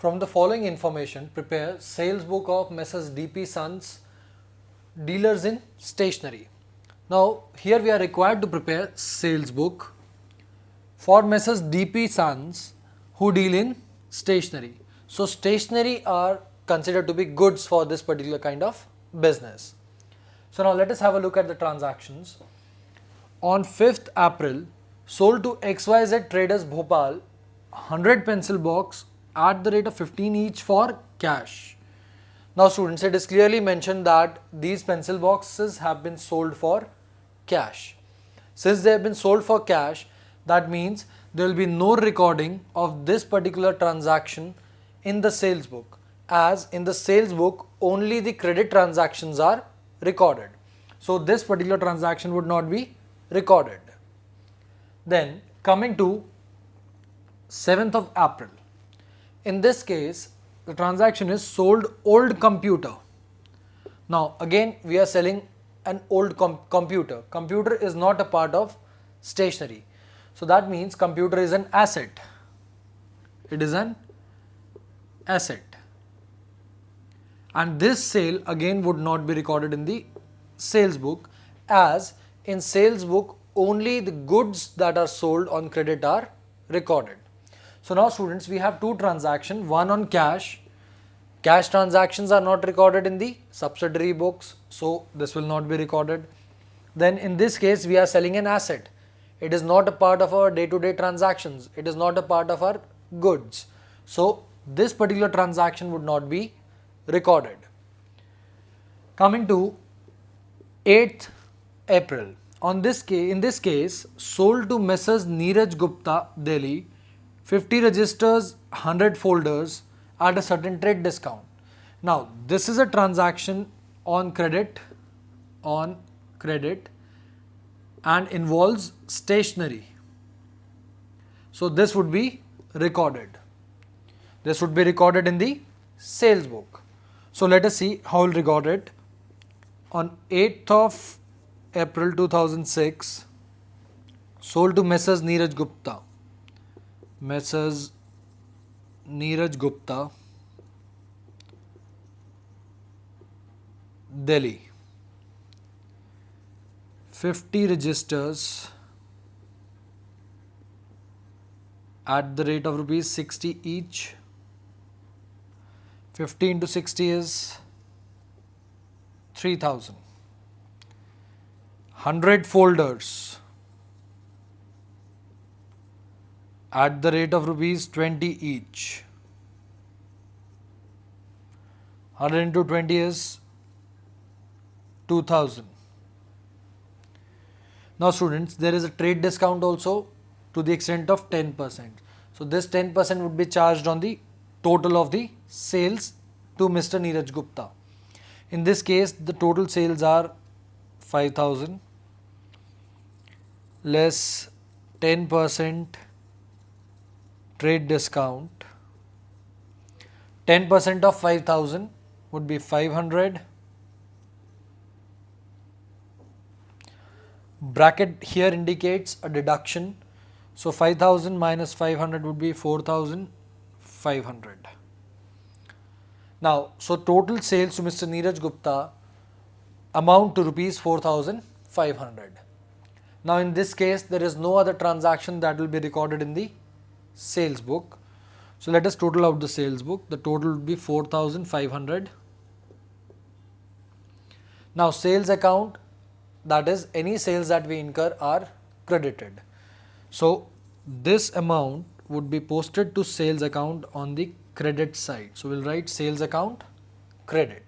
From the following information, prepare sales book of Messrs. DP Sons, dealers in stationery. Now, here we are required to prepare sales book for Messrs. DP Sons who deal in stationery. So, stationery are considered to be goods for this particular kind of business. So, now let us have a look at the transactions. On 5th April, sold to XYZ Traders Bhopal 100 pencil box at the rate of 15 each for cash. Now students, it is clearly mentioned that these pencil boxes have been sold for cash. Since they have been sold for cash, that means there will be no recording of this particular transaction in the sales book, as in the sales book only the credit transactions are recorded. So this particular transaction would not be recorded. Then coming to 7th of April. In this case, the transaction is sold old computer. Now again we are selling an old computer. Computer is not a part of stationery. So that means computer is an asset. It is an asset. And this sale again would not be recorded in the sales book, as in sales book only the goods that are sold on credit are recorded. So now students, we have two transactions, one on cash. Cash transactions are not recorded in the subsidiary books, so this will not be recorded. Then in this case we are selling an asset. It is not a part of our day-to-day transactions. It is not a part of our goods. So this particular transaction would not be recorded. Coming to 8th April. In this case, sold to Messrs. Neeraj Gupta, Delhi, 50 registers, 100 folders at a certain trade discount. Now, this is a transaction on credit and involves stationery. So, this would be recorded. This would be recorded in the sales book. So, let us see how we'll record it. On 8th of April 2006, sold to Messrs. Neeraj Gupta. Messrs. Neeraj Gupta, Delhi. 50 registers at the rate of rupees 60 each. 50 into 60 is 3000. 100 folders at the rate of rupees 20 each. 100 into 20 is 2000. Now students, there is a trade discount also to the extent of 10%. So this 10% would be charged on the total of the sales to Mr. Neeraj Gupta. In this case, the total sales are 5000 less 10% trade discount. 10% of 5000 would be 500. Bracket here indicates a deduction. So 5000 minus 500 would be 4500. Now, so total sales to Mr. Neeraj Gupta amount to rupees 4500. Now in this case, there is no other transaction that will be recorded in the sales book. So let us total out the sales book. The total would be 4500. Now sales account, that is any sales that we incur are credited. So this amount would be posted to sales account on the credit side. So we'll write sales account credit.